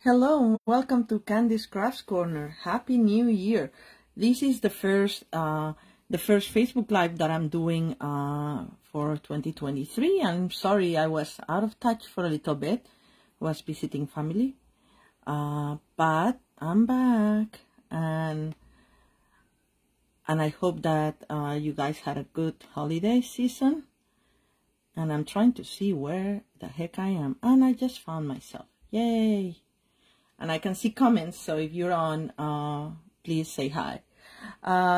Hello, welcome to Candy's Crafts Corner. Happy New Year! This is the first Facebook Live that I'm doing for 2023. I'm sorry I was out of touch for a little bit. Was visiting family, but I'm back, and I hope that you guys had a good holiday season. And I'm trying to see where the heck I am, and I just found myself. Yay! And I can see comments, so if you're on, please say hi.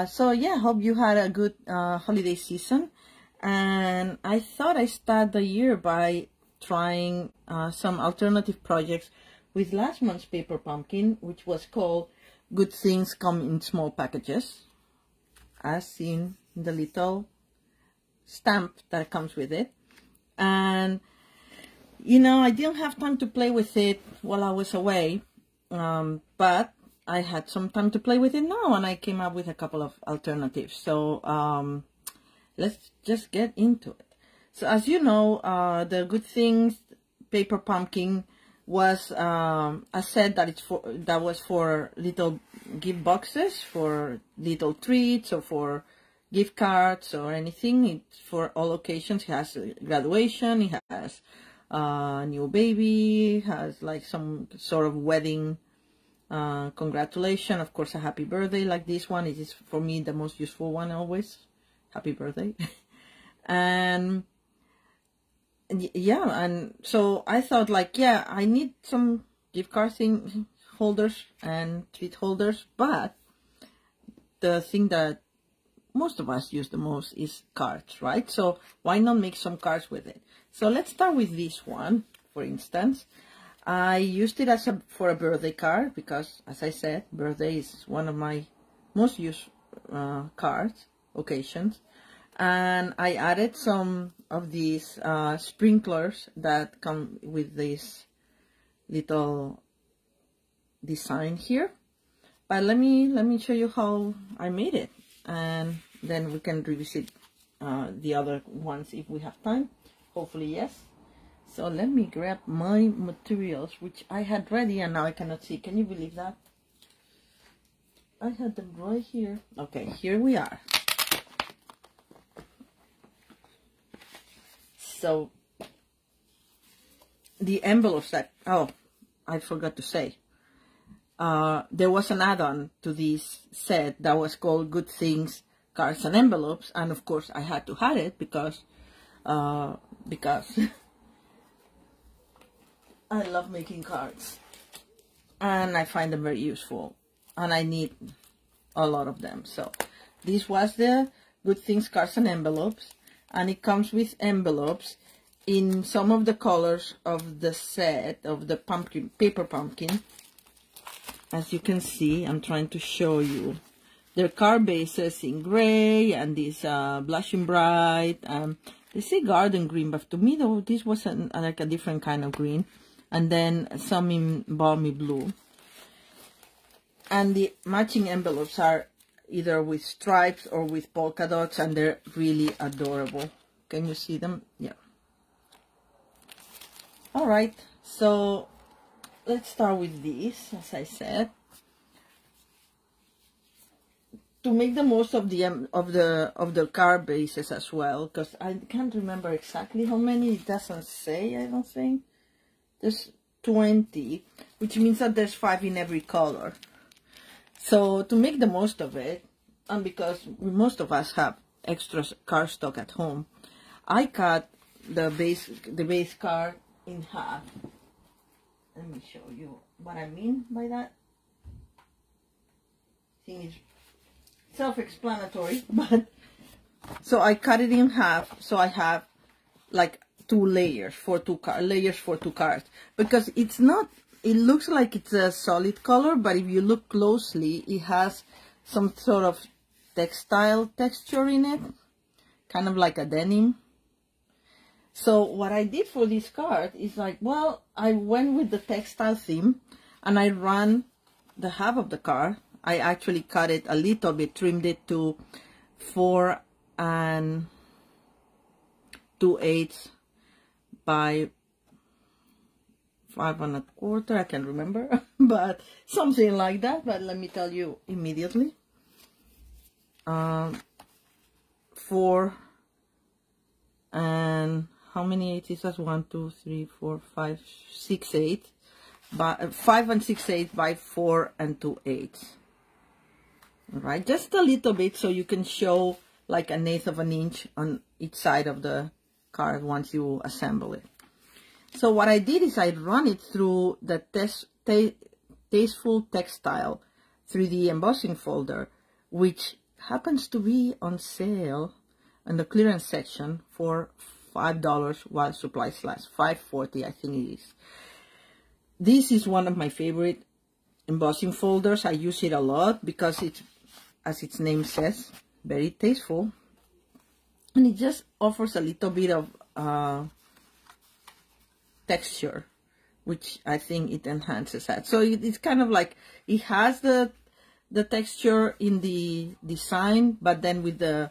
So yeah, hope you had a good holiday season. And I thought I'd start the year by trying some alternative projects with last month's paper pumpkin, which was called Good Things Come in Small Packages, as seen in the little stamp that comes with it. And you know, I didn't have time to play with it while I was away, but I had some time to play with it now, and I came up with a couple of alternatives. So let's just get into it. So as you know, the Good Things paper pumpkin was a set that was for little gift boxes, for little treats, or for gift cards or anything. It's for all occasions. It has graduation, it has new baby, has like some sort of wedding congratulation, of course a happy birthday like this one. It is for me the most useful one always. Happy birthday. And yeah, and so I thought like, yeah, I need some gift card thing holders and treat holders, but the thing that most of us use the most is cards, right? So why not make some cards with it? So let's start with this one, for instance. I used it for a birthday card because, as I said, birthday is one of my most used cards, occasions. And I added some of these sprinklers that come with this little design here. But let me show you how I made it, and then we can revisit the other ones if we have time. Hopefully, yes. So let me grab my materials, which I had ready and now I cannot see. Can you believe that? I had them right here. Okay, here we are. So the envelopes that, oh, I forgot to say. There was an add-on to this set that was called Good Things Cards and Envelopes, and of course I had to have it because I love making cards and I find them very useful and I need a lot of them. So this was the Good Things Cards and Envelopes, and it comes with envelopes in some of the colors of the set of the pumpkin, paper pumpkin. As you can see, I'm trying to show you. They're card bases in gray and this blushing bright. They say garden green, but to me though this was like a different kind of green. And then some in balmy blue. And the matching envelopes are either with stripes or with polka dots, and they're really adorable. Can you see them? Yeah. All right, so let's start with this, as I said. To make the most of the card bases as well, because I can't remember exactly how many. It doesn't say, I don't think. There's 20, which means that there's 5 in every color. So to make the most of it, and because most of us have extra card stock at home, I cut the base card in half. Let me show you what I mean by that. I think it's self-explanatory, but so I cut it in half, so I have like 2 layers for 2 cards, because it's not, it looks like it's a solid color, but if you look closely it has some sort of textile texture in it, kind of like a denim. So what I did for this card is like, well, I went with the textile theme and I ran the half of the card. I actually cut it a little bit, trimmed it to 4 2/8 by 5 1/4, I can't remember, but something like that. But let me tell you immediately. 4 and how many 8 is that? 1 2 3 4 5 6 8, but 5 and 6 8 by 4 and 2 8. All right, just a little bit so you can show like 1/8 of an inch on each side of the card once you assemble it. So what I did is I run it through the Tasteful Textile 3D embossing folder, which happens to be on sale in the clearance section for $5 while supplies last. $5.40 I think it is. This is one of my favorite embossing folders. I use it a lot because it's, as its name says, very tasteful, and it just offers a little bit of texture, which I think it enhances that. So it's kind of like, it has the texture in the design, but then with the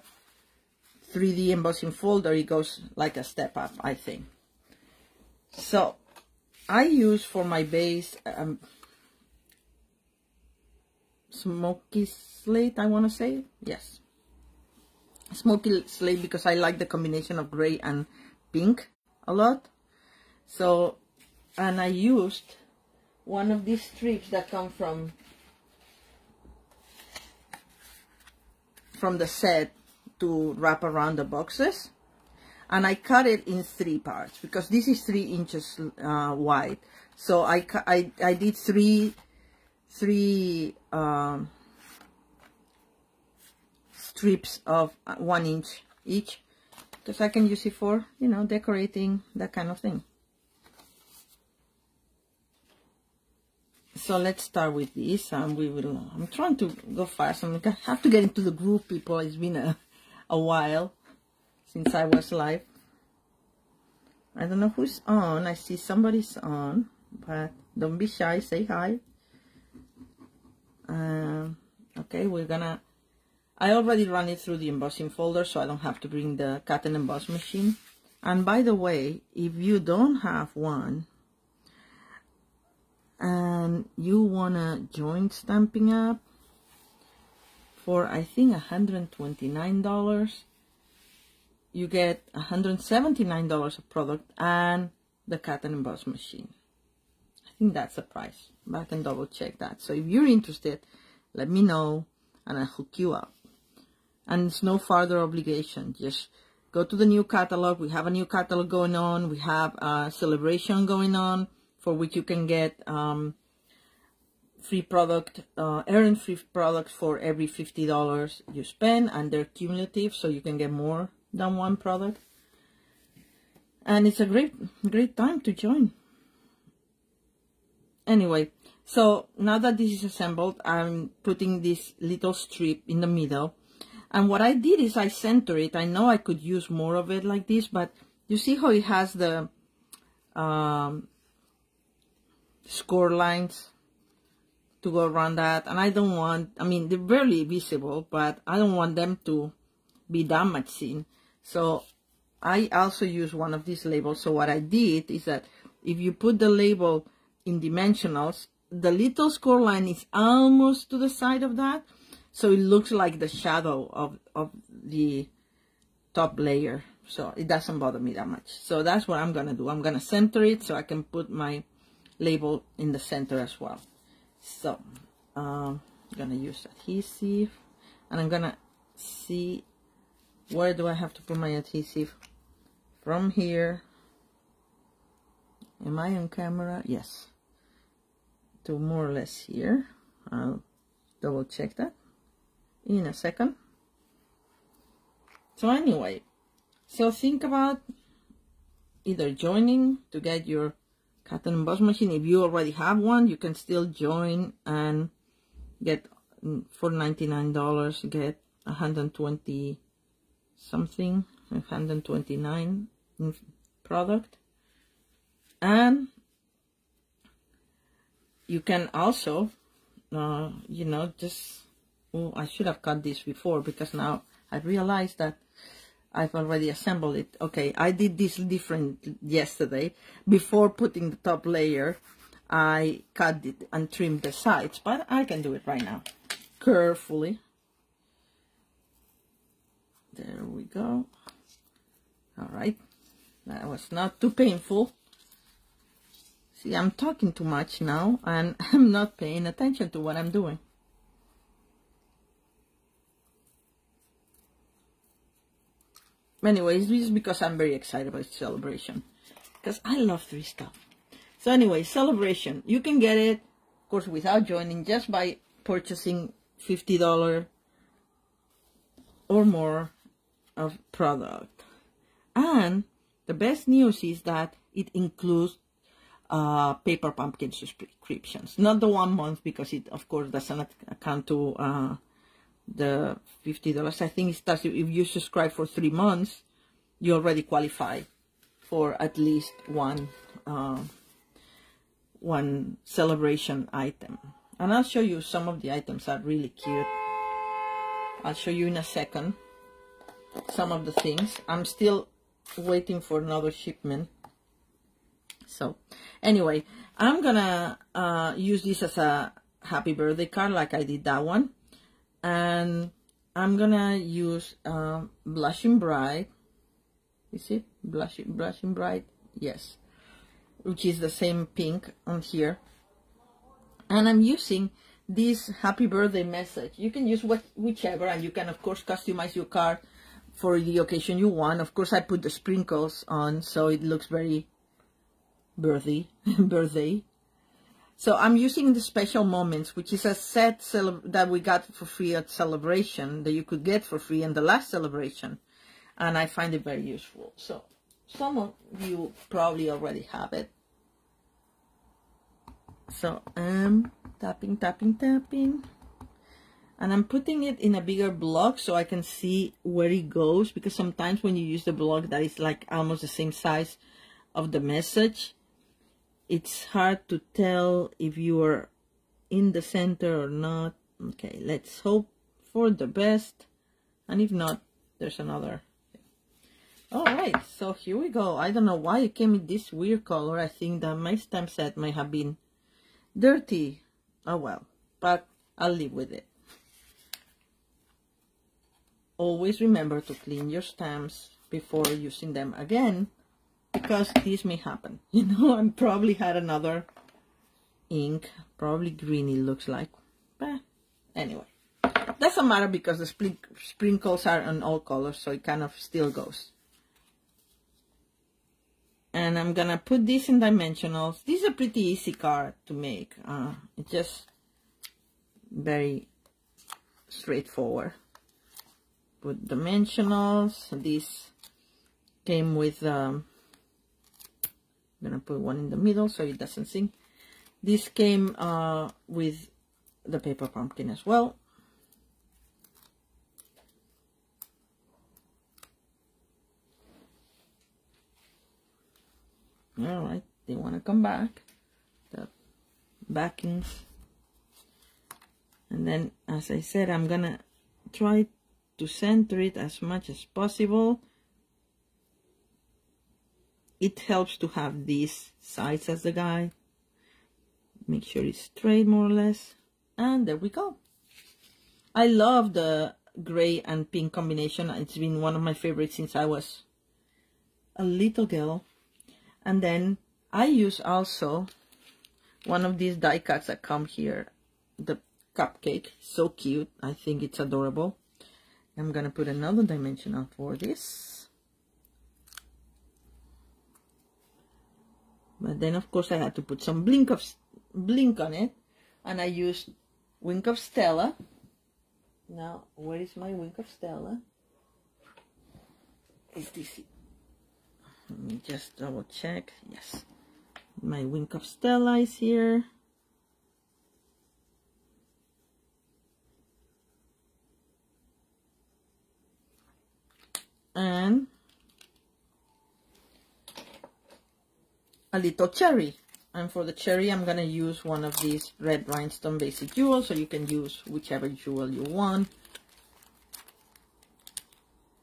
3D embossing folder, it goes like a step up, I think. So I use for my base Smoky Slate, I want to say. Yes, Smoky Slate, because I like the combination of gray and pink a lot. So, and I used one of these strips that come from the set to wrap around the boxes, and I cut it in 3 parts because this is 3 inches wide. So I did three strips of 1 inch each, because I can use it for, you know, decorating, that kind of thing. So let's start with this, and I'm trying to go fast. I have to get into the groove, people. It's been a while since I was live. I don't know who's on. I see somebody's on, but don't be shy. Say hi. Okay, I already ran it through the embossing folder, so I don't have to bring the cut and emboss machine. And by the way, if you don't have one, and you wanna join Stampin' Up! For I think $129, you get $179 of product and the cut and emboss machine. I think that's the price, but I can double check that. So if you're interested, let me know and I'll hook you up. And it's no further obligation. Just go to the new catalog. We have a new catalog going on. We have a celebration going on, for which you can get free product, earn free products for every $50 you spend, and they're cumulative, so you can get more than one product. And it's a great time to join. Anyway, so now that this is assembled, I'm putting this little strip in the middle. And what I did is I center it. I know I could use more of it like this, but you see how it has the score lines to go around that, and I don't want, I mean, they're barely visible, but I don't want them to be that much seen. So I also use one of these labels. So what I did is that if you put the label in dimensionals, the little score line is almost to the side of that, so it looks like the shadow of the top layer, so it doesn't bother me that much. So that's what I'm gonna do. I'm gonna center it so I can put my label in the center as well. So I'm gonna use adhesive, and I'm gonna see, where do I have to put my adhesive? From here, am I on camera? Yes, to more or less here. I'll double check that in a second. So anyway, so think about either joining to get your cut and emboss machine. If you already have one, you can still join and get, for $99, get 120 something, 129 product. And you can also, you know, just, oh, I should have cut this before, because now I realized that I've already assembled it. Okay, I did this different yesterday. Before putting the top layer, I cut it and trimmed the sides, but I can do it right now. Carefully. There we go. All right, that was not too painful. See, I'm talking too much now, and I'm not paying attention to what I'm doing. Anyways, this is because I'm very excited about Celebration, because I love 3 stuff. So anyway, Celebration, you can get it, of course, without joining, just by purchasing $50 or more of product. And the best news is that it includes Paper Pumpkin subscriptions, not the 1 month, because it of course doesn't account to the $50. I think it starts if you subscribe for 3 months, you already qualify for at least one Celebration item. And I'll show you some of the items that are really cute. I'll show you in a second some of the things. I'm still waiting for another shipment. So anyway, I'm gonna use this as a happy birthday card, like I did that one. And I'm gonna use Blushing Bright. Is it Blushing Bright? Yes, which is the same pink on here. And I'm using this happy birthday message. You can use whichever, and you can of course customize your card for the occasion you want. Of course, I put the sprinkles on so it looks very birthday. So I'm using the Special Moments, which is a set that we got for free at Celebration, that you could get for free in the last Celebration. And I find it very useful. So some of you probably already have it. So I'm tapping. And I'm putting it in a bigger block so I can see where it goes. Because sometimes when you use the block that is like almost the same size of the message, it's hard to tell if you are in the center or not. Okay, let's hope for the best. And if not, there's another. All right, so here we go. I don't know why it came in this weird color. I think that my stamp set may have been dirty. Oh well, but I'll live with it. Always remember to clean your stamps before using them again, because this may happen. You know, I probably had another ink, probably green it looks like. But anyway, doesn't matter because the sprinkles are on all colors, so it kind of still goes. And I'm gonna put this in dimensionals. This is a pretty easy card to make. It's just very straightforward. Put dimensionals. This came with I'm gonna put one in the middle so it doesn't sink. This came with the Paper Pumpkin as well. All right, they want to come back. The backings. And then, as I said, I'm gonna try to center it as much as possible. It helps to have these sides as the guide. Make sure it's straight more or less. And there we go. I love the gray and pink combination. It's been one of my favorites since I was a little girl. And then I use also one of these die cuts that come here. The cupcake. So cute. I think it's adorable. I'm going to put another dimensional for this. But then, of course, I had to put some blink on it. And I used Wink of Stella. Now, where is my Wink of Stella? Is this it? Let me just double check. Yes. My Wink of Stella is here. And a little cherry. And for the cherry, I'm going to use one of these red rhinestone basic jewels. So you can use whichever jewel you want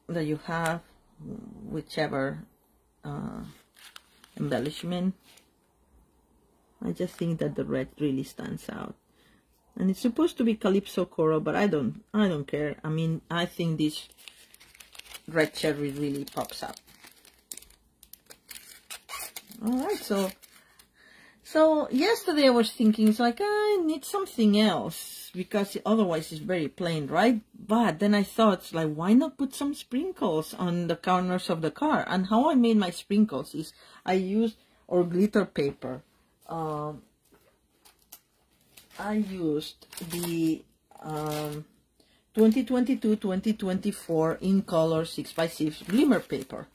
that you have. whichever embellishment. I just think that the red really stands out. And it's supposed to be Calypso Coral, but I don't care. I mean, I think this red cherry really pops up. Alright, so yesterday I was thinking, it's like, I need something else, because otherwise it's very plain, right? But then I thought, it's like, why not put some sprinkles on the corners of the car? And how I made my sprinkles is, I used glitter paper. I used the 2022-2024 in color 6x6 glimmer paper.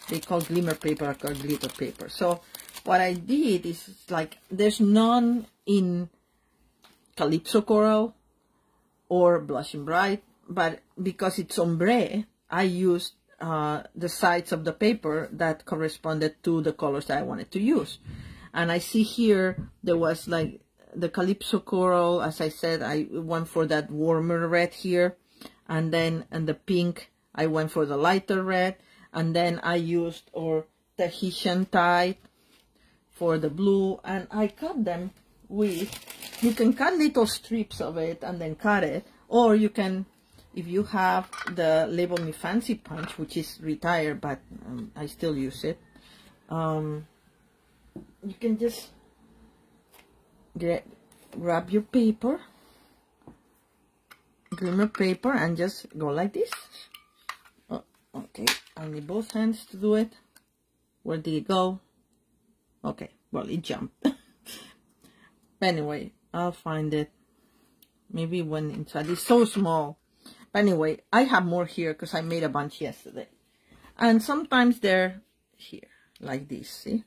They call glimmer paper or glitter paper. So what I did is, like, there's none in Calypso Coral or Blushing Bright, but because it's ombre, I used the sides of the paper that corresponded to the colors that I wanted to use. And I see here there was like the Calypso Coral, as I said, I went for that warmer red here, and then in the pink I went for the lighter red, and then I used Tahitian Tide for the blue, and I cut them with, you can cut little strips of it and then cut it, or you can, if you have the Label Me Fancy punch, which is retired, but I still use it, you can just grab your paper, glimmer paper, and just go like this. Oh, okay, I need both hands to do it. Where did it go? Okay, well, it jumped. Anyway, I'll find it. Maybe when inside. It's so small. But anyway, I have more here because I made a bunch yesterday. And sometimes they're here, like this, see?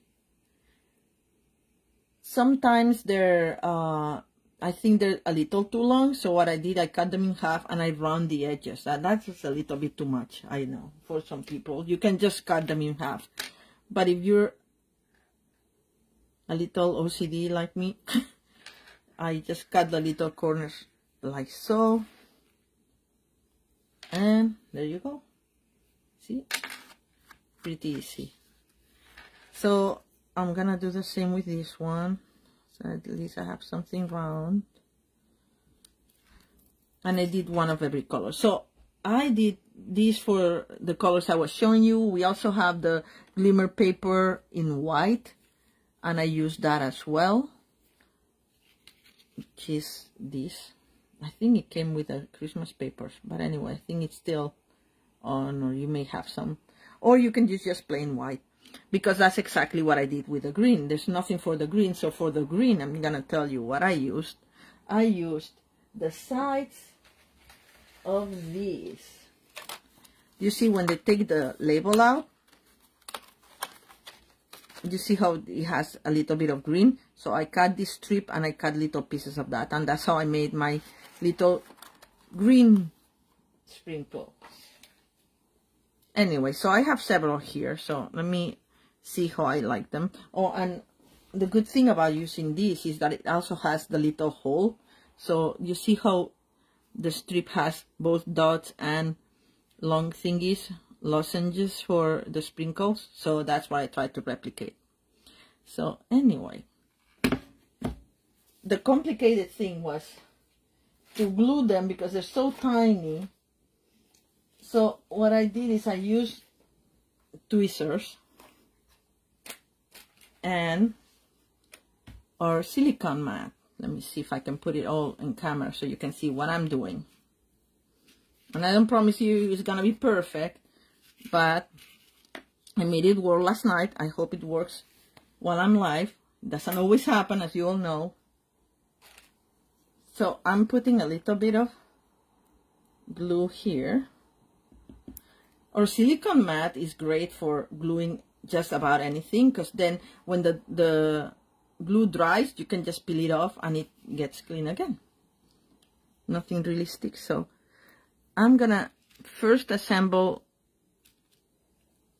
Sometimes they're, I think they're a little too long. So what I did, I cut them in half and I round the edges. That's just a little bit too much, I know, for some people. You can just cut them in half. But if you're a little OCD like me, I just cut the little corners like so. And there you go. See? Pretty easy. So I'm gonna do the same with this one. So at least I have something round. And I did one of every color. So I did these for the colors I was showing you. We also have the glimmer paper in white, and I used that as well, which is this. I think it came with the Christmas papers, but anyway, I think it's still on, or you may have some, or you can use just plain white, because that's exactly what I did with the green. There's nothing for the green, so for the green, I'm gonna tell you what I used. I used the sides of these. You see when they take the label out, you see how it has a little bit of green? So I cut this strip and I cut little pieces of that, and that's how I made my little green sprinkle. Anyway, so I have several here, so let me see how I like them. Oh, and the good thing about using this is that it also has the little hole. So you see how the strip has both dots and long thingies, lozenges for the sprinkles. So that's what I tried to replicate. So anyway, the complicated thing was to glue them because they're so tiny. So what I did is I used tweezers and or silicone mat. Let me see if I can put it all in camera so you can see what I'm doing. And I don't promise you it's gonna be perfect, but I made it work last night. I hope it works while I'm live. It doesn't always happen, as you all know. So I'm putting a little bit of glue here. Or silicone mat is great for gluing just about anything, because then when the glue dries, you can just peel it off and it gets clean again. Nothing really sticks. So I'm gonna first assemble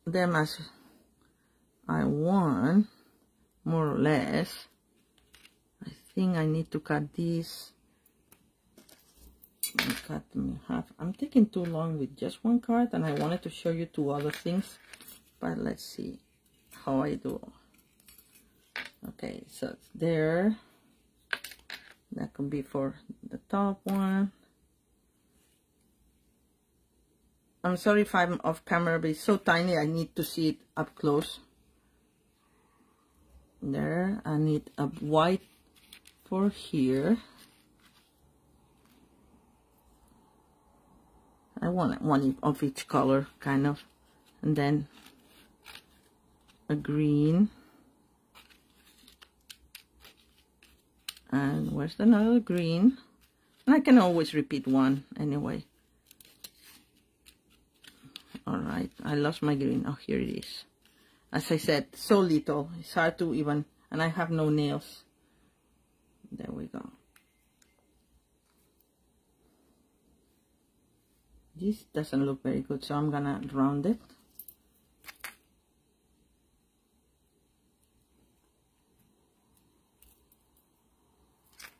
them as I want, more or less. I think I need to cut these cut them in half. I'm taking too long with just one card, and I wanted to show you two other things, but let's see how I do. Okay, so it's there. That could be for the top one. I'm sorry if I'm off camera, but it's so tiny I need to see it up close. There, I need a white for here. I want one of each color, kind of. And then a green. And where's another green? And I can always repeat one anyway. Alright, I lost my green. Oh, here it is. As I said, so little. It's hard to even, and I have no nails. There we go. This doesn't look very good, so I'm gonna round it.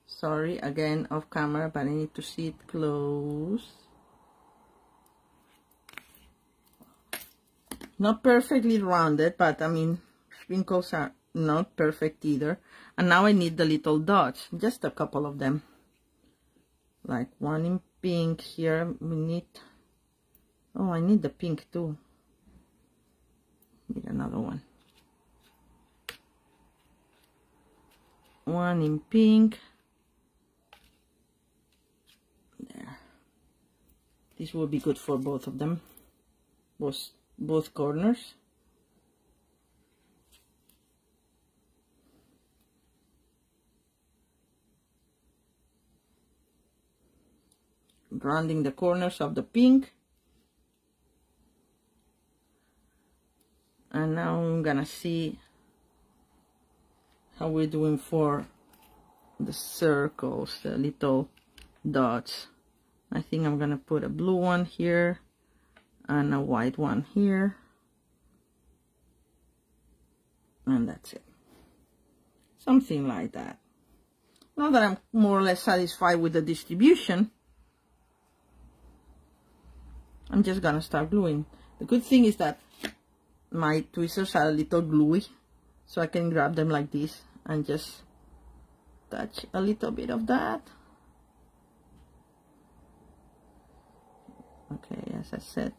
Sorry, again, off camera, but I need to see it close. Not perfectly rounded, but I mean, sprinkles are not perfect either. And now I need the little dots, just a couple of them. Like one in pink here. We need, oh, I need the pink too. Need another one. One in pink. There. This will be good for both of them. Both corners. Rounding the corners of the pink. And now I'm gonna see how we're doing for the circles, the little dots. I think I'm gonna put a blue one here and a white one here, and that's it. Something like that. Now that I'm more or less satisfied with the distribution, I'm just gonna start gluing. The good thing is that my tweezers are a little gluey, so I can grab them like this and just touch a little bit of that. Okay, as I said,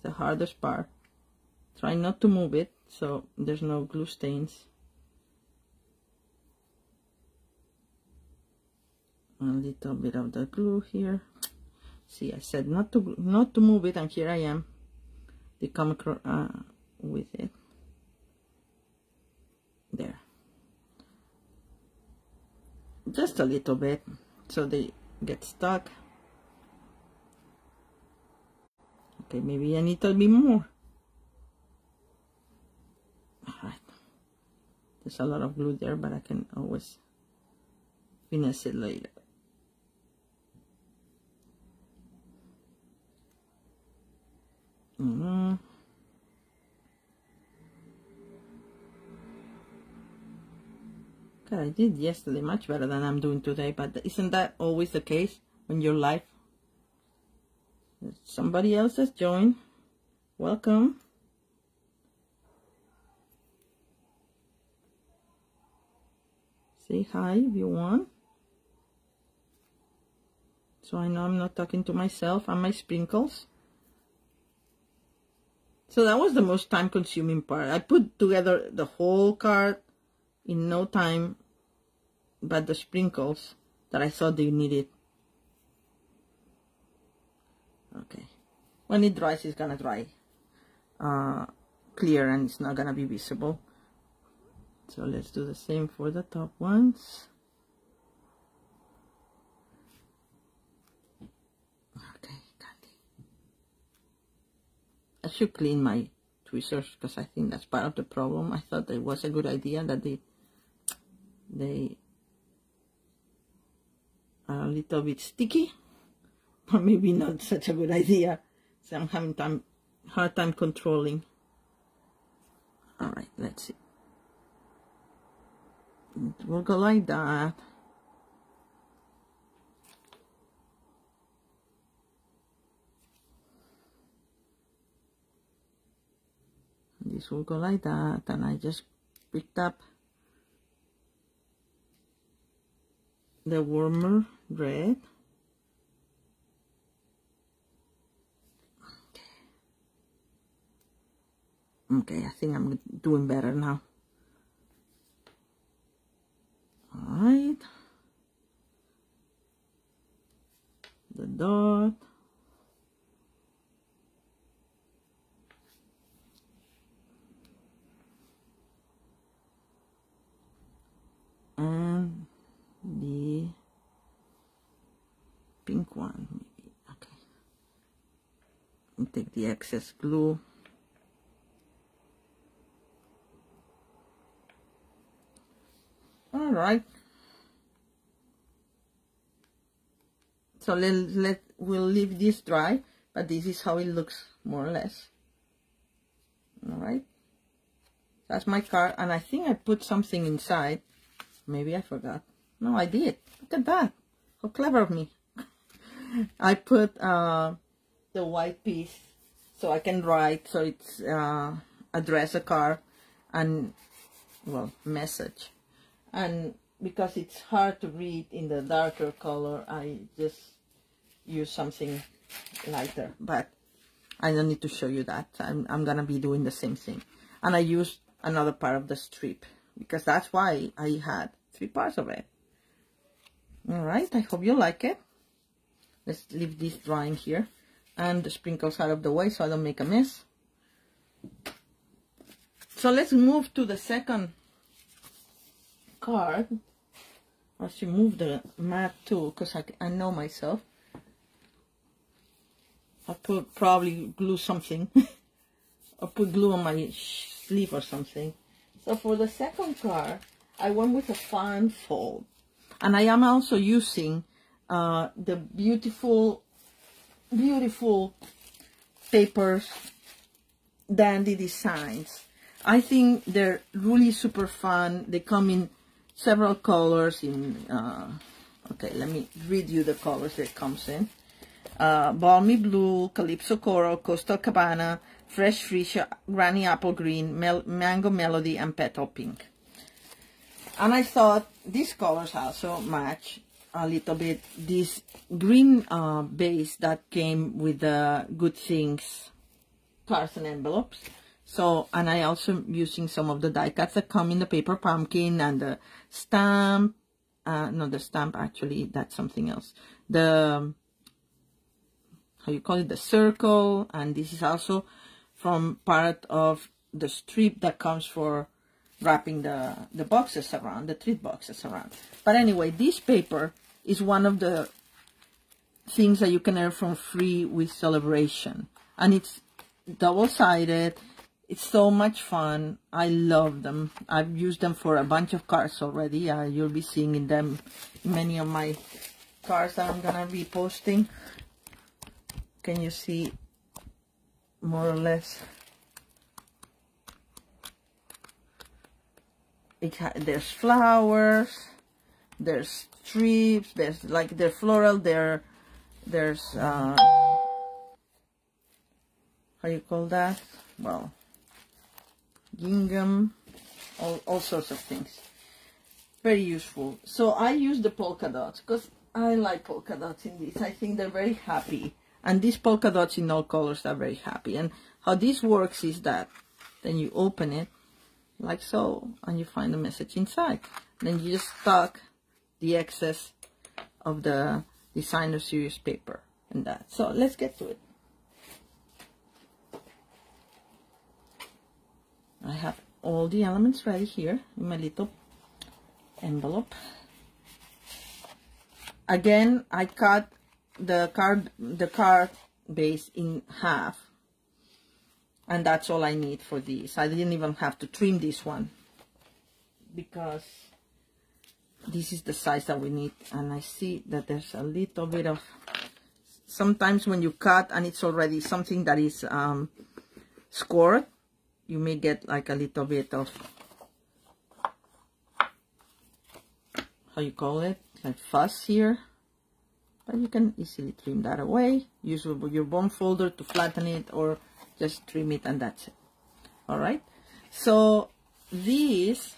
the hardest part. Try not to move it so there's no glue stains. A little bit of the glue here. See, I said not to move it, and here I am. They come across with it. There. Just a little bit so they get stuck. Okay, maybe I need a bit more. Alright. There's a lot of glue there, but I can always finesse it later. Okay, I did yesterday much better than I'm doing today, but isn't that always the case when you're live? Somebody else has joined. Welcome. Say hi if you want. So I know I'm not talking to myself and my sprinkles. So that was the most time consuming part. I put together the whole card in no time, but the sprinkles that I thought they needed. Okay, when it dries, it's gonna dry clear and it's not gonna be visible. So let's do the same for the top ones. Okay, I should clean my tweezers because I think that's part of the problem. I thought it was a good idea that they are a little bit sticky, but maybe not such a good idea. So I'm having hard time controlling. All right, let's see. It will go like that. this will go like that, and I just picked up the warmer red. Okay, I think I'm doing better now. All right, the dot. And the pink one, maybe. Okay. And take the excess glue. All right. So we'll leave this dry, but this is how it looks more or less. All right. That's my card, and I think I put something inside. Maybe I forgot. No, I did. Look at that. How clever of me. I put the white piece so I can write, so it's address a card and, well, message. And because it's hard to read in the darker color, I just use something lighter. But I don't need to show you that. I'm gonna be doing the same thing. And I used another part of the strip, because that's why I had 3 parts of it. All right, I hope you like it. Let's leave this drying here, and the sprinkles out of the way so I don't make a mess. So let's move to the second card. I should move the mat too, because I know myself. I could probably glue something or put glue on my sleeve or something. So for the second card, I went with a fan fold, and I am also using the beautiful papers, Dandy Designs. I think they're really super fun. They come in several colors. Okay, let me read you the colors that comes in. Balmy Blue, Calypso Coral, Coastal Cabana, Fresh Freesia, Granny Apple Green, Mango Melody, and Petal Pink. And I thought these colors also match a little bit this green base that came with the Good Things cards and envelopes. So, and I also using some of the die cuts that come in the paper pumpkin and the stamp. No, the stamp, actually, that's something else. The, how you call it, the circle. And this is also from part of the strip that comes for wrapping the boxes around, the treat boxes around. But anyway, this paper is one of the things that you can earn from free with Celebration. And it's double-sided. It's so much fun. I love them. I've used them for a bunch of cards already. You'll be seeing them in many of my cards that I'm gonna be posting. Can you see more or less? There's flowers, there's strips, there's like they're floral, there's how you call that? Well, gingham, all sorts of things. Very useful. So I use the polka dots because I like polka dots in this. I think they're very happy, and these polka dots in all colors are very happy. And how this works is that then you open it like so, and you find the message inside. Then you just tuck the excess of the Designer Series paper and that. So let's get to it. I have all the elements ready here in my little envelope. Again, I cut the card base in half. And that's all I need for these. I didn't even have to trim this one, because this is the size that we need. And I see that there's a little bit of, sometimes when you cut and it's already something that is scored, you may get like a little bit of, how you call it, like fuss here. But you can easily trim that away. Use your bone folder to flatten it, or just trim it, and that's it. All right, so this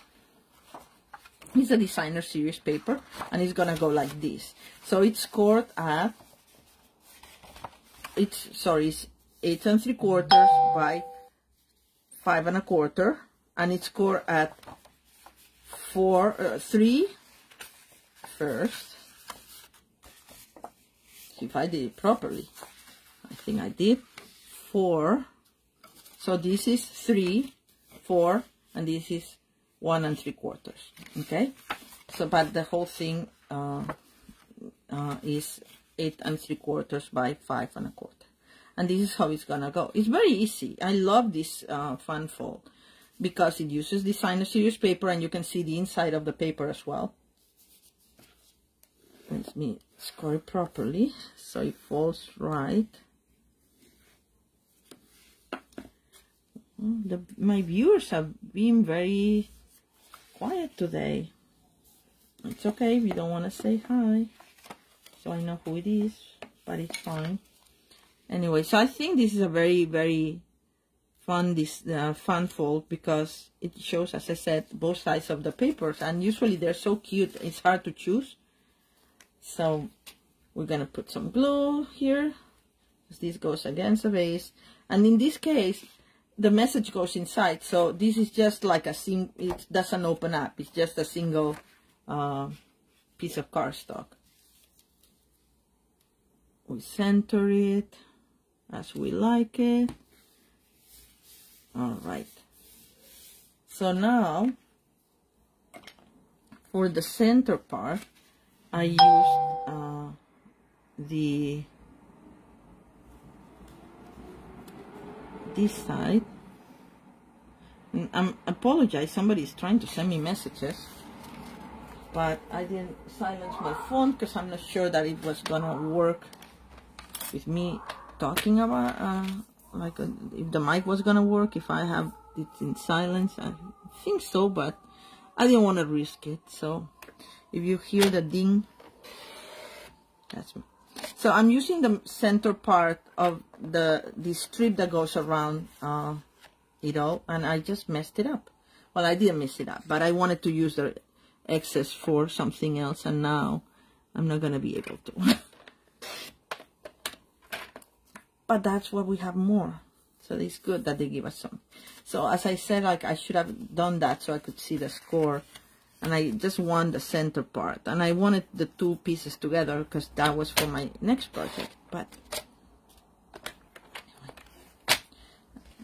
is a designer series paper, and it's gonna go like this. So it's scored at, it's 8 3/4 by 5 1/4, and it's scored at 3 first. See if I did it properly. I think I did. 4. So this is 3, 4, and this is 1 3/4. Okay. So, but the whole thing is 8 3/4 by 5 1/4. And this is how it's gonna go. It's very easy. I love this fan fold because it uses designer series paper, and you can see the inside of the paper as well. Let me score it properly so it falls right. My viewers have been very quiet today. It's okay if you don't want to say hi, so I know who it is, but it's fine. Anyway, so I think this is a very, very fun fun fold because it shows, as I said, both sides of the papers, and usually they're so cute it's hard to choose. So we're gonna put some glue here, because this goes against the base, and in this case the message goes inside, so this is just like a it doesn't open up, it's just a single piece of cardstock. We center it as we like it. All right, so now for the center part I used this side. I apologize, somebody's trying to send me messages, but I didn't silence my phone because I'm not sure that it was gonna work with me talking about if the mic was gonna work if I have it in silence. I think so, but I didn't want to risk it. So if you hear the ding, that's me. So I'm using the center part of the strip that goes around it all, and I just messed it up. Well, I didn't mess it up, but I wanted to use the excess for something else, and now I'm not gonna be able to. But that's what we have more, so it's good that they give us some. So as I said, like, I should have done that so I could see the score, and I just want the center part, and I wanted the two pieces together because that was for my next project, but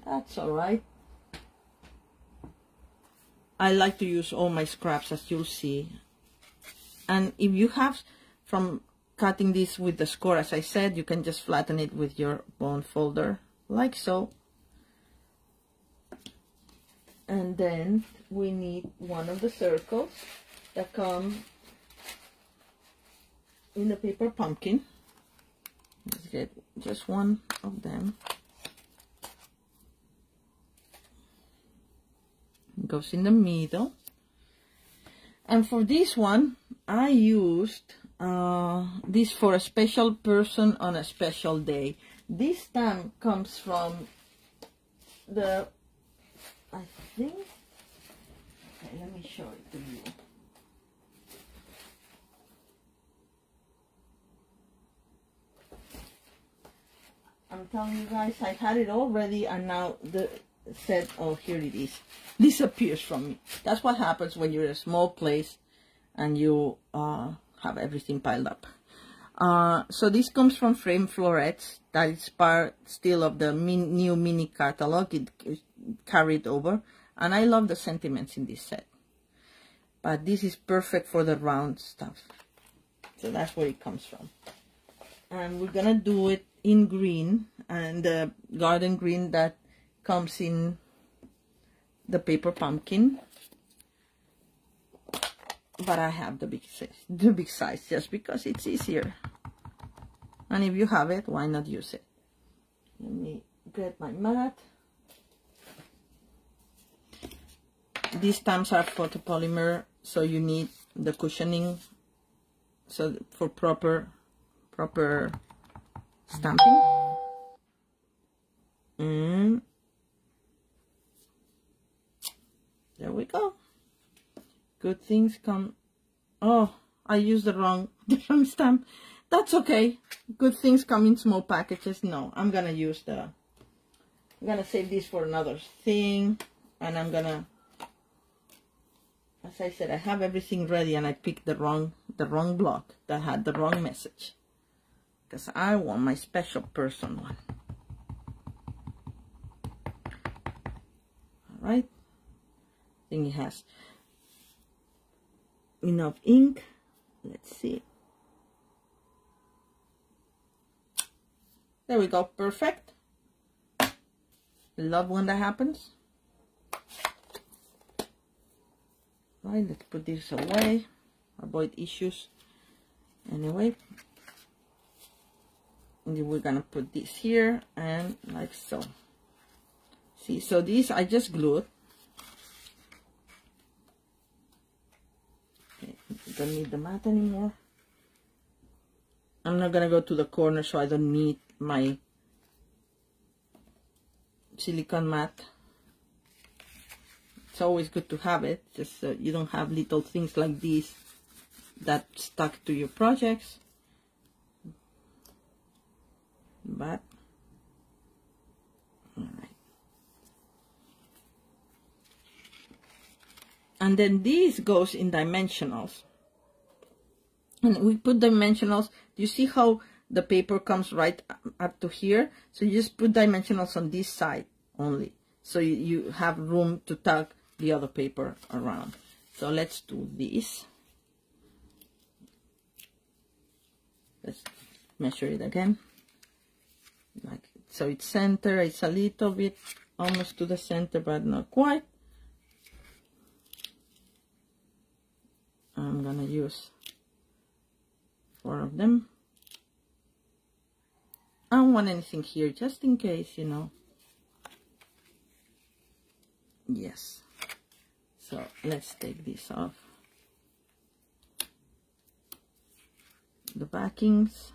that's all right. I like to use all my scraps, as you'll see, and if you have from cutting this with the score, as I said, you can just flatten it with your bone folder like so. And then we need one of the circles that come in the paper pumpkin. Let's get just one of them. It goes in the middle. And for this one, I used this for a special person on a special day. This stamp comes from the, I think, okay, let me show it to you. I'm telling you guys, I had it all ready, and now the set, oh, here it is, disappears from me. That's what happens when you're in a small place and you have everything piled up. So this comes from Frame Florets. That is part still of the new mini catalog. It carried over, and I love the sentiments in this set. But this is perfect for the round stuff. So that's where it comes from. And we're gonna do it in green, and the garden green that comes in the paper pumpkin. But I have the big size just because it's easier. And if you have it, why not use it? Let me get my mat. These stamps are photopolymer, so you need the cushioning, so for proper stamping. And There we go. Good things come. Oh, I used the wrong stamp. That's okay. Good things come in small packages. No, I'm gonna use I'm gonna save this for another thing, and I'm gonna, as I said, I have everything ready, and I picked the wrong block that had the wrong message, because I want my special person one. All right. I think it has enough ink. Let's see. There we go. Perfect. Love when that happens. Right, let's put this away. Avoid issues. Anyway, we're gonna put this here, and like so. See, so these I just glued. Okay, don't need the mat anymore. I'm not gonna go to the corner, so I don't need my silicone mat. It's always good to have it, just so you don't have little things like these that stuck to your projects. But all right. And then this goes in dimensionals. And we put dimensionals. Do you see how the paper comes right up to here? So you just put dimensionals on this side only. So you have room to tuck the other paper around. So let's do this. Let's measure it again. Like so, it's center. It's a little bit almost to the center, but not quite. I'm gonna use 4 of them. I don't want anything here, just in case, you know. Yes. So let's take this off. The backings.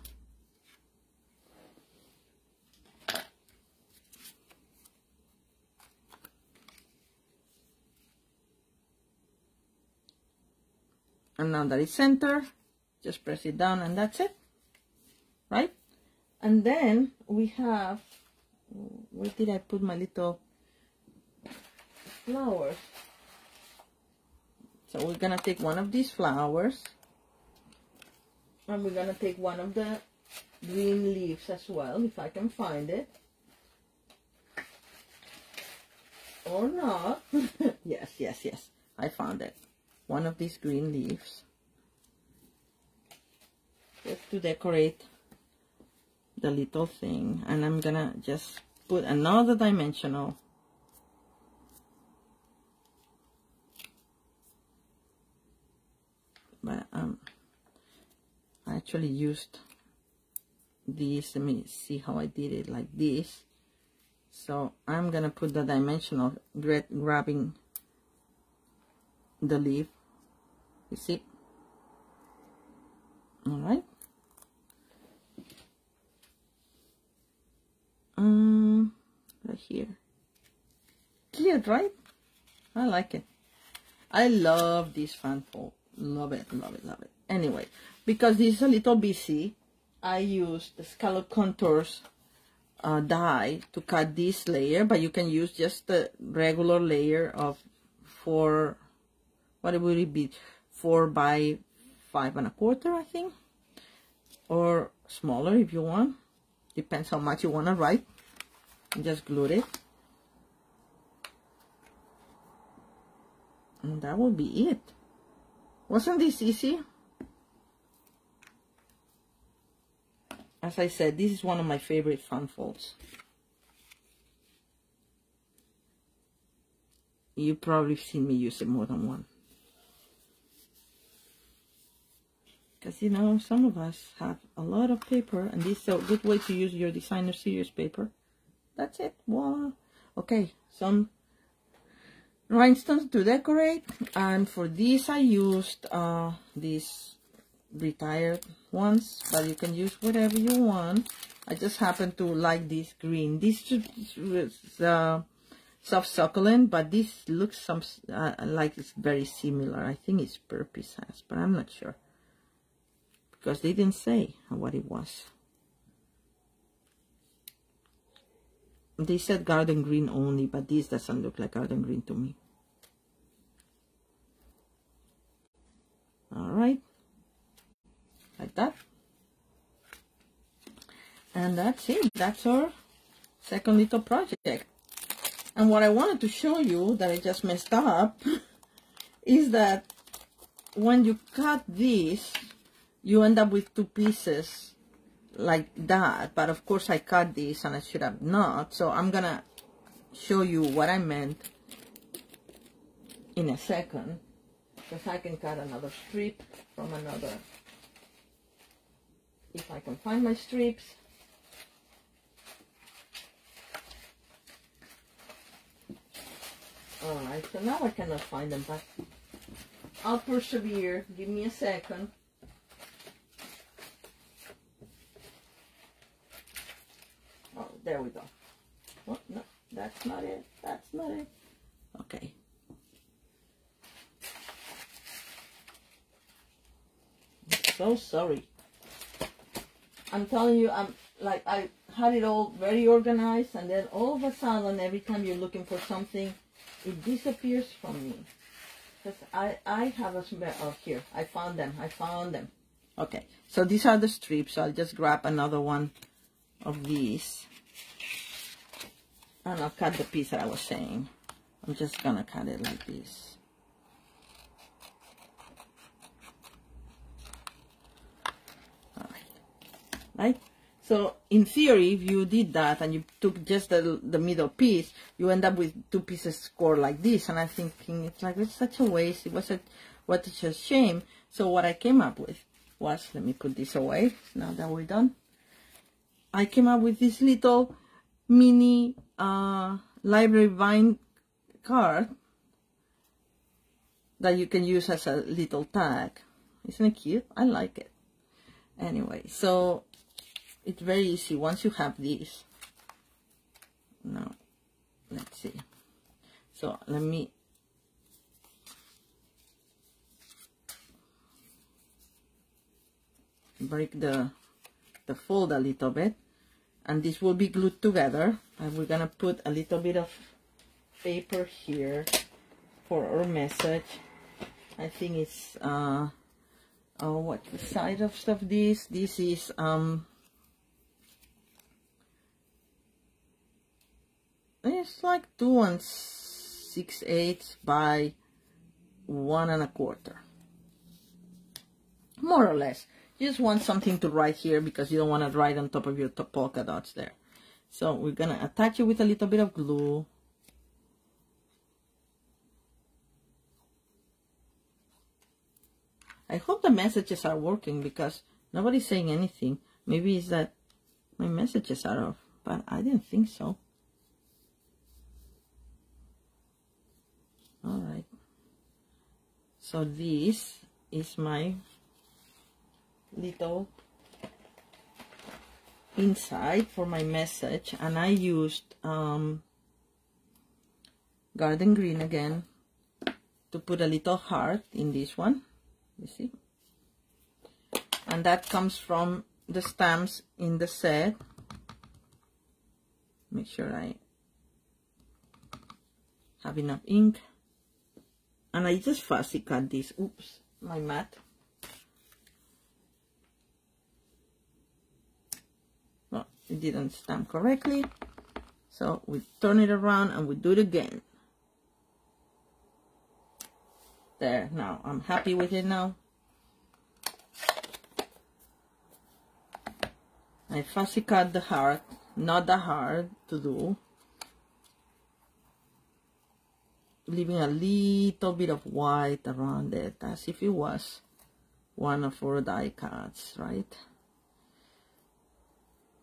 And now that it's center, just press it down and that's it, right? And then we have, where did I put my little flowers? So we're gonna take one of these flowers, and we're gonna take one of the green leaves as well, if I can find it. Or not. Yes, yes, yes, I found it. One of these green leaves, just to decorate the little thing. And I'm gonna just put another dimensional. But I actually used these. Let me see how I did it, like this. So I'm gonna put the dimensional, grabbing the leaf. You see? All right. Right here. Cute, right? I like it. I love this fan fold. Love it, love it, love it. Anyway, because this is a little busy, I used the Scallop Contours die to cut this layer, but you can use just the regular layer of 4, what would it be? 4 by 5 1/4, I think, or smaller if you want. Depends how much you want to write. Just glue it, and that will be it. Wasn't this easy? As I said, this is one of my favorite fan folds. You've probably seen me use it more than one. Because, you know, some of us have a lot of paper, and this is a good way to use your designer series paper. That's it. Voila. Okay, some rhinestones to decorate. And for this, I used these retired ones, but you can use whatever you want. I just happen to like this green. This is soft succulent, but this looks some like it's very similar. I think it's Purpose Has, but I'm not sure because they didn't say what it was. They said garden green only, but this doesn't look like garden green to me. All right, like that. And that's it. That's our second little project. And what I wanted to show you that I just messed up is that when you cut this, you end up with two pieces like that. But of course I cut this and I should have not. So I'm gonna show you what I meant in a second, because I can cut another strip from another, if I can find my strips. Alright, so now I cannot find them, but I'll persevere. Give me a second. Oh, there we go. Oh, no, that's not it. That's not it. Okay. I'm so sorry. I'm telling you, I had it all very organized, and then all of a sudden, every time you're looking for something, it disappears from me. Because I have a smell. Oh, here, I found them. Okay, so these are the strips. So I'll just grab another one of these, and I'll cut the piece that I was saying. I'm just gonna cut it like this. All right. So in theory, if you did that and you took just the middle piece, you end up with two pieces scored like this. And I'm thinking, it's such a waste. It was what a shame. So what I came up with was, let me put this away now that we're done. I came up with this little mini library vine card that you can use as a little tag. Isn't it cute? I like it. Anyway, so it's very easy once you have these. Now, let's see. So let me break the fold a little bit, and this will be glued together, and we're gonna put a little bit of paper here for our message. I think it's oh, what the size of stuff this is it's like 2 6/8 by 1 1/4, more or less. You just want something to write here because you don't want to write on top of your polka dots there. So we're gonna attach it with a little bit of glue. I hope the messages are working because nobody's saying anything. Maybe it's that my messages are off, but I didn't think so. All right. So this is my little inside for my message, and I used garden green again to put a little heart in this one. You see, and that comes from the stamps in the set. Make sure I have enough ink, and I just fussy cut this. Oops, my mat. Well, it didn't stamp correctly, so we turn it around and we do it again. There, now I'm happy with it now. I fussy cut the heart, not that hard to do. Leaving a little bit of white around it, as if it was one of our die cuts, right?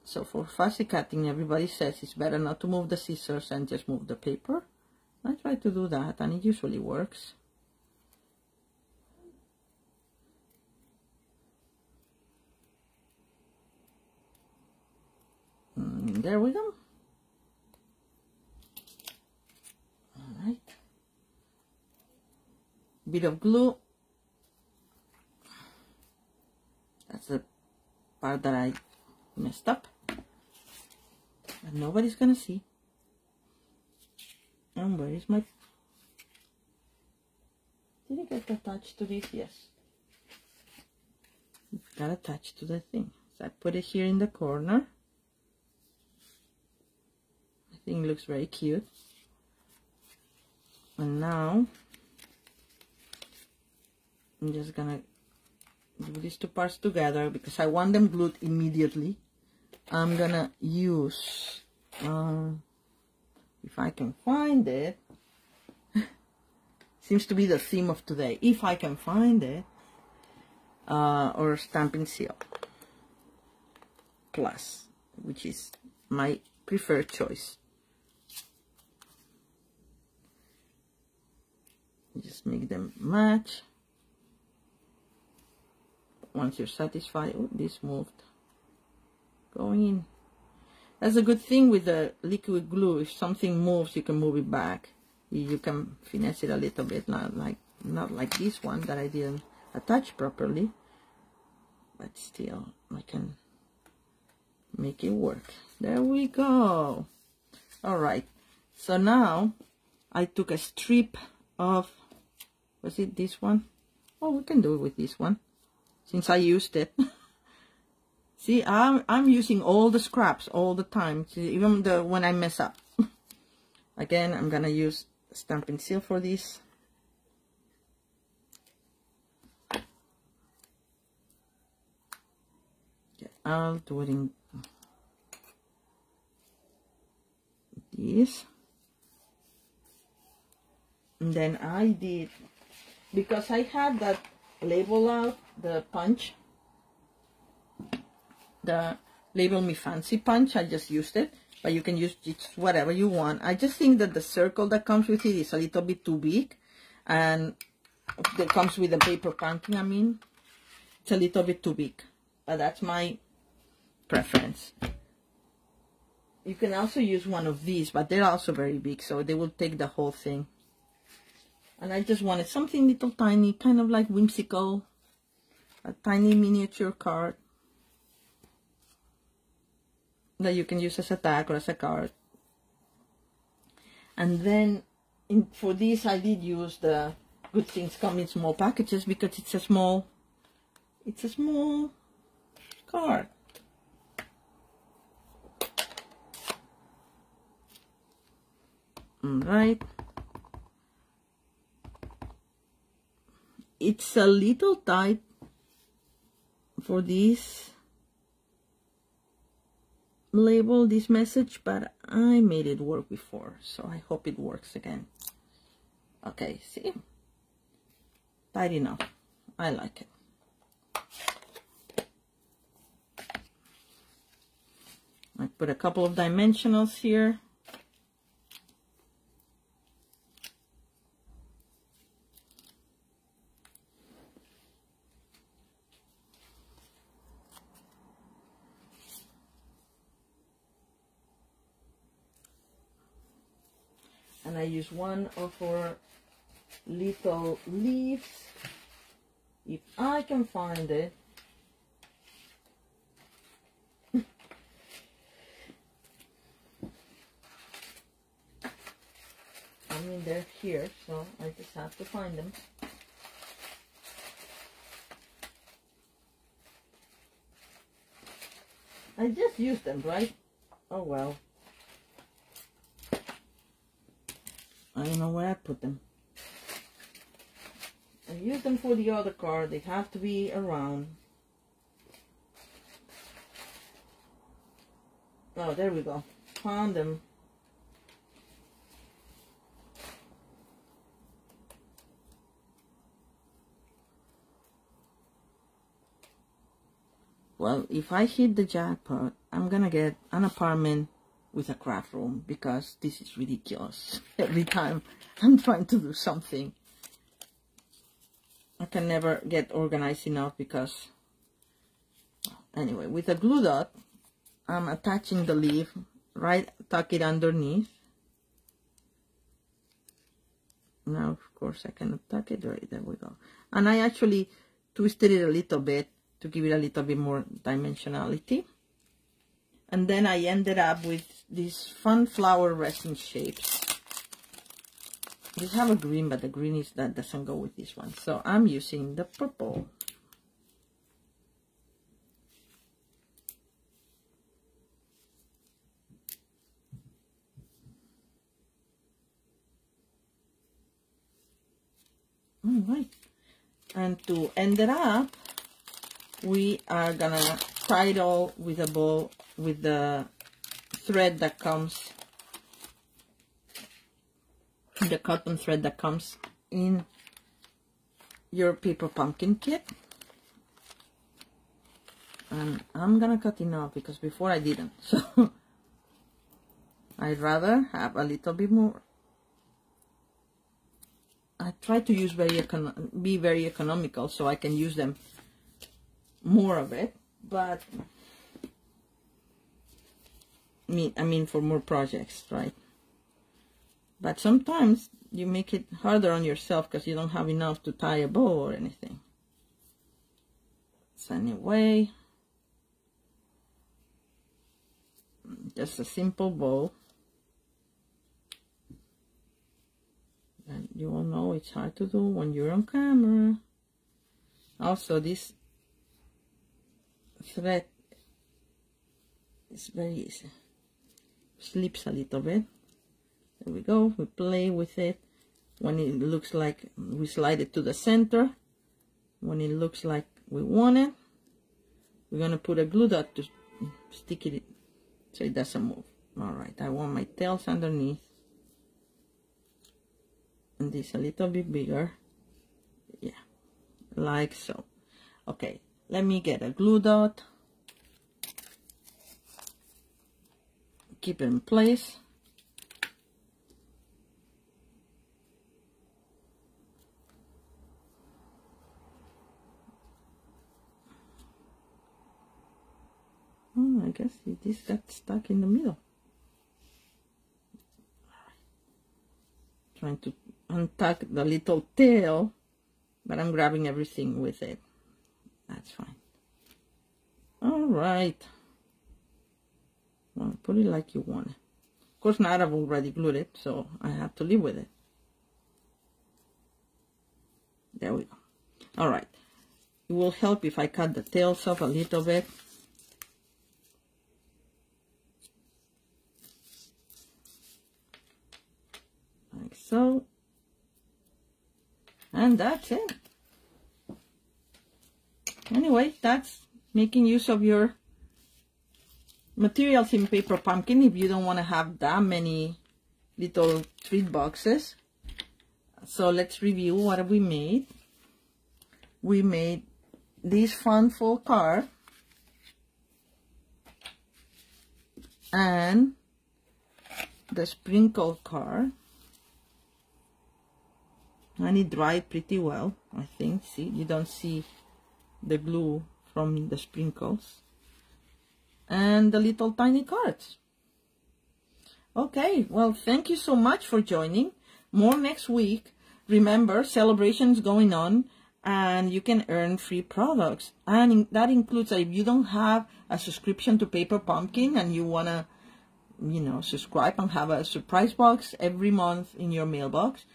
So for fussy cutting, everybody says it's better not to move the scissors and just move the paper. I try to do that, and it usually works. There we go. bit of glue. That's the part that I messed up, and nobody's gonna see. And where is my... Did it get attached to this? Yes. It got attached to the thing. So I put it here in the corner. I think it looks very cute. And now I'm just gonna do these two parts together because I want them glued immediately. I'm gonna use, if I can find it, seems to be the theme of today, if I can find it, or Stampin' Seal Plus, which is my preferred choice. Just make them match. Once you're satisfied, oh, this moved, going in. That's a good thing with the liquid glue. If something moves, you can move it back. You can finesse it a little bit, not like this one that I didn't attach properly, but still I can make it work. There we go. All right, so now I took a strip of, was it this one? Oh, we can do it with this one since I used it. See, I'm using all the scraps all the time. See, even when I mess up. Again, I'm gonna use Stampin' Seal for this. Okay, I'll do it in this. And then I did, because I had that label out, the punch, the Label Me Fancy punch, I just used it. But you can use just whatever you want. I just think that the circle that comes with it is a little bit too big. And that comes with the paper painting, I mean. It's a little bit too big. But that's my preference. You can also use one of these, but they're also very big, so they will take the whole thing. And I just wanted something little tiny, kind of like whimsical. A tiny miniature card that you can use as a tag or as a card. And then for this I did use the Good Things Come in Small Packages because it's a small card. All right. It's a little tight for this label, this message, but I made it work before, so I hope it works again. Okay, see, tight enough. I like it. I put a couple of dimensionals here. And I use one of our little leaves, if I can find it. I mean, they're here, so I just have to find them. I just used them, right? Oh well. I don't know where I put them. I used them for the other card. They have to be around. Oh, there we go. Found them. Well, if I hit the jackpot, I'm gonna get an apartment with a craft room, because this is ridiculous. Every time I'm trying to do something, I can never get organized enough because, anyway, with a glue dot, I'm attaching the leaf, right, tuck it underneath, Now, of course, I cannot tuck it. Right, there we go. And I actually twisted it a little bit to give it a little bit more dimensionality. And then I ended up with these fun flower resin shapes. These have a green, but the green is that doesn't go with this one. So I'm using the purple. All right. And to end it up, we are gonna tie it all with a bow with the thread that comes, the cotton thread that comes in your paper pumpkin kit. And I'm gonna cut it off because before I didn't, so I'd rather have a little bit more. I try to use be very economical so I can use them more of it, but I mean for more projects, right? But sometimes you make it harder on yourself because you don't have enough to tie a bow or anything. So anyway, just a simple bow. And you all know it's hard to do when you're on camera. Also, this thread is very easy. Slips a little bit. There we go. We play with it. When it looks like we slide it to the center. When it looks like we want it, we're gonna put a glue dot to stick it so it doesn't move. All right. I want my tails underneath. And this a little bit bigger, yeah, like so. Okay, let me get a glue dot, keep it in place. Oh, I guess this got stuck in the middle. Trying to untuck the little tail, but I'm grabbing everything with it. That's fine. All right. Well, put it like you want it. Of course, now I've already glued it, so I have to live with it. There we go. All right. It will help if I cut the tails off a little bit. Like so. And that's it. Anyway, that's making use of your materials in Paper Pumpkin if you don't want to have that many little treat boxes. So let's review what we made. We made this fun full card and the sprinkle card. And it dried pretty well, I think. See, you don't see the glue from the sprinkles. And the little tiny cards. Okay, well, thank you so much for joining. More next week. Remember, celebrations going on, and you can earn free products. And that includes if you don't have a subscription to Paper Pumpkin and you want to, you know, subscribe and have a surprise box every month in your mailbox.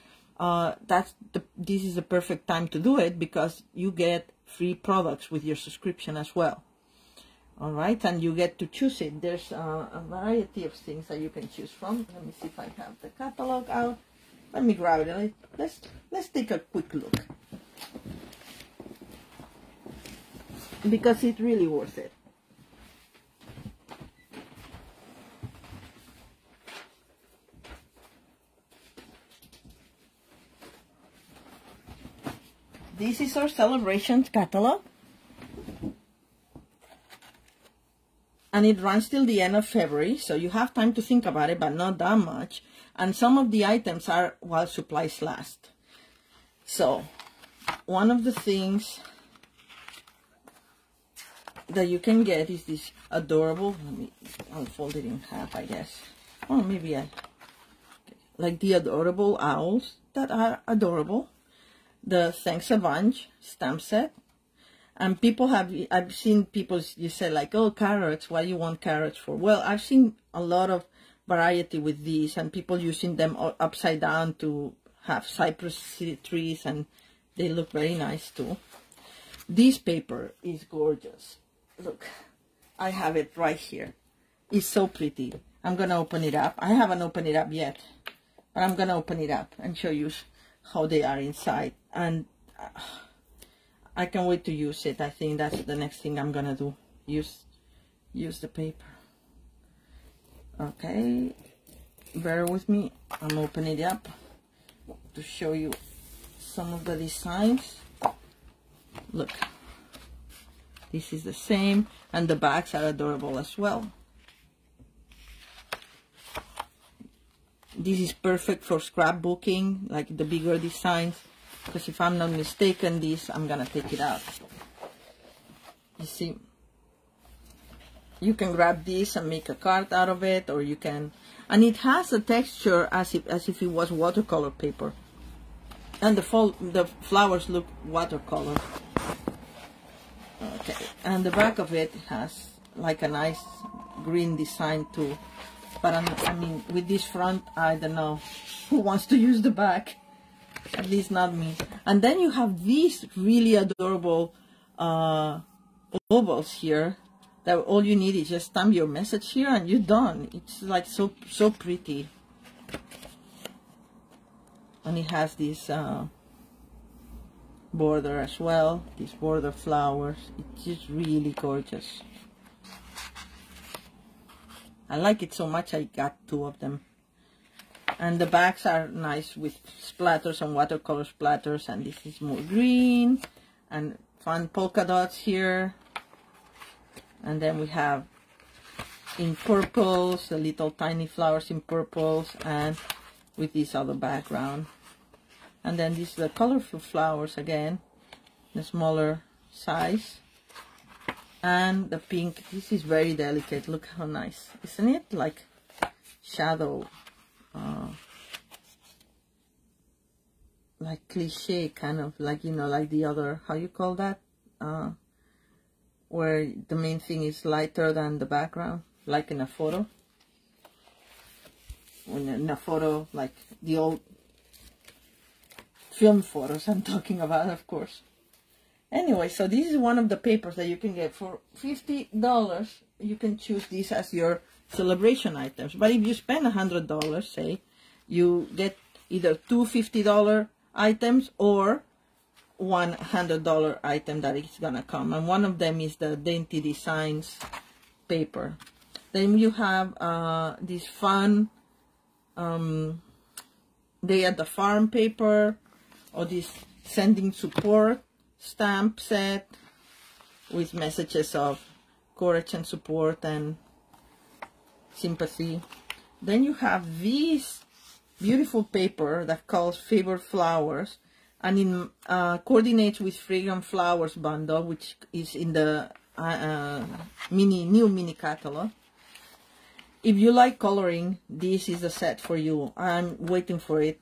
This is the perfect time to do it because you get free products with your subscription as well. All right, and you get to choose it. There's a variety of things that you can choose from. Let me see if I have the catalog out. Let me grab it. Let's take a quick look because it's really worth it. This is our celebrations catalog. And it runs till the end of February, so you have time to think about it, but not that much. And some of the items are while supplies last. So, one of the things that you can get is this adorable, I'll fold it in half, I guess. Oh, maybe like the adorable owls that are adorable. The Thanks a Bunch stamp set. And people I've seen people, you say like, oh, carrots, why you want carrots for? Well, I've seen a lot of variety with these, and people using them upside down to have cypress trees, and they look very nice too. This paper is gorgeous. Look, I have it right here. It's so pretty. I'm gonna open it up. I haven't opened it up yet, but I'm gonna open it up and show you how they are inside. And I can't wait to use it. I think that's the next thing I'm gonna do. Use the paper. Okay, bear with me. I'm opening it up to show you some of the designs. Look, this is the same, and the backs are adorable as well. This is perfect for scrapbooking, like the bigger designs, because if I'm not mistaken, this, I'm gonna take it out. You see, you can grab this and make a card out of it, or you can, and it has a texture as if it was watercolor paper, and the flowers look watercolor. Okay, and the back of it has like a nice green design too. But I mean, with this front, I don't know who wants to use the back. At least not me. And then you have these really adorable ovals here, that all you need is just stamp your message here and you're done. It's like so pretty. And it has this border as well, these border flowers. It's just really gorgeous. I like it so much I got 2 of them. And the backs are nice with splatters and watercolor splatters, and this is more green and fun polka dots here. And then we have in purples, the little tiny flowers in purples, and with this other background. And then these are the colorful flowers again, the smaller size. And the pink, this is very delicate. Look how nice, isn't it? Like shadow, like cliche, kind of like, you know, like the other, how you call that? Where the main thing is lighter than the background, like in a photo. When in a photo, like the old film photos I'm talking about, of course. Anyway, so this is one of the papers that you can get for $50. You can choose this as your celebration items. But if you spend $100, say, you get either 2 $50 items or one $100 item that is gonna come. And one of them is the Dainty Designs paper. Then you have this fun Day at the Farm paper, or this Sending Support stamp set with messages of courage and support and sympathy. Then you have this beautiful paper that calls Favorite Flowers, and in coordinates with Fragrant Flowers bundle, which is in the new mini catalog. If you like coloring, this is the set for you. I'm waiting for it.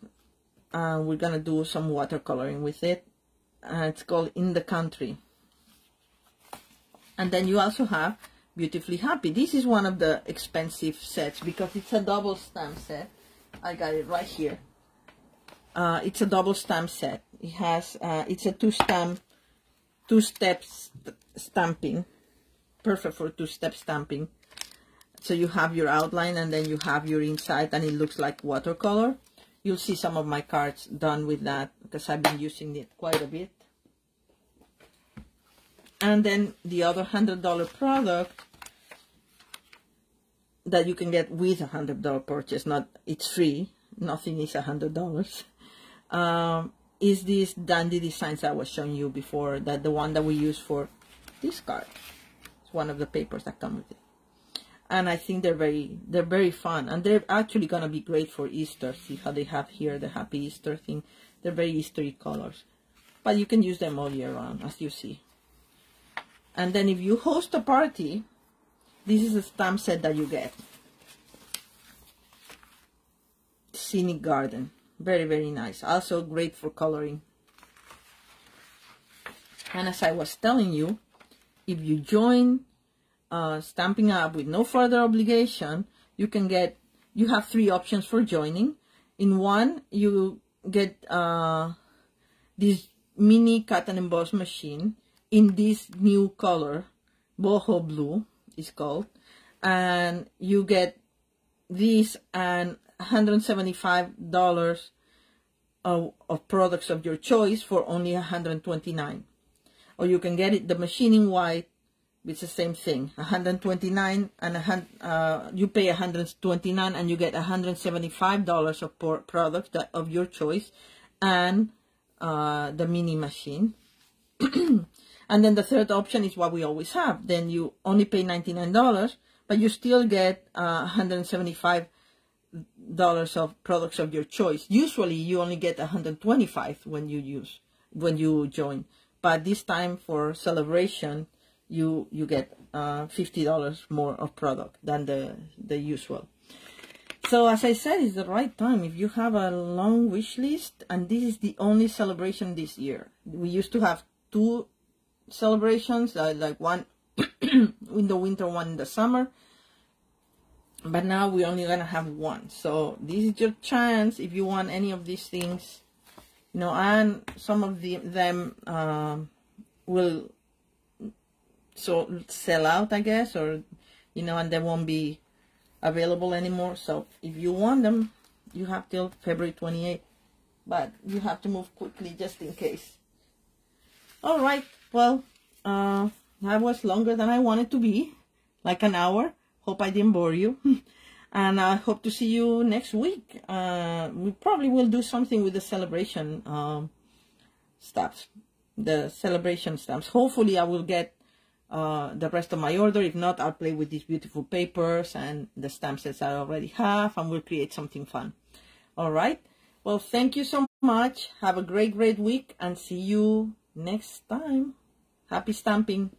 We're gonna do some watercoloring with it. It's called In the Country. And then you also have Beautifully Happy. This is one of the expensive sets because it's a double stamp set. I got it right here. It's a double stamp set. It has it's a two-step stamping, perfect for 2-step stamping. So you have your outline and then you have your inside, and it looks like watercolor. You'll see some of my cards done with that because I've been using it quite a bit. And then the other $100 product that you can get with a $100 purchase, it's free, nothing is $100, is this Dandy Designs I was showing you before, that the one that we use for this card. It's one of the papers that come with it. And I think they're very fun, and they're actually gonna be great for Easter. See how they have here the Happy Easter thing. They're very Eastery colors, but you can use them all year round, as you see. And then if you host a party, this is a stamp set that you get. Scenic Garden. Very, very nice. Also great for coloring. And as I was telling you, if you join Stampin' Up with no further obligation, you have 3 options for joining. In one, you get this mini cut and emboss machine in this new color, boho blue is called, and you get this and $175 of products of your choice for only $129. Or you can get it the machine in white. It's the same thing, $129, and you pay $129 and you get $175 of product of your choice, and the mini machine. And then the third option is what we always have. Then you only pay $99, but you still get $175 of products of your choice. Usually you only get $125 when you join, but this time for celebration, you get $50 more of product than the usual. So as I said, it's the right time. If you have a long wish list, and this is the only celebration this year. We used to have 2 celebrations, like one in the winter, one in the summer. But now we're only gonna have 1. So this is your chance if you want any of these things, you know, and some of them will sell out, I guess, or, you know, and they won't be available anymore. So if you want them, you have till February 28th, but you have to move quickly just in case. All right, well, that was longer than I wanted to be, like an hour. Hope I didn't bore you. And I hope to see you next week. We probably will do something with the celebration stamps, Hopefully I will get the rest of my order. If not, I'll play with these beautiful papers and the stamp sets I already have, and we'll create something fun. All right, well, thank you so much. Have a great week, and see you next time. Happy stamping.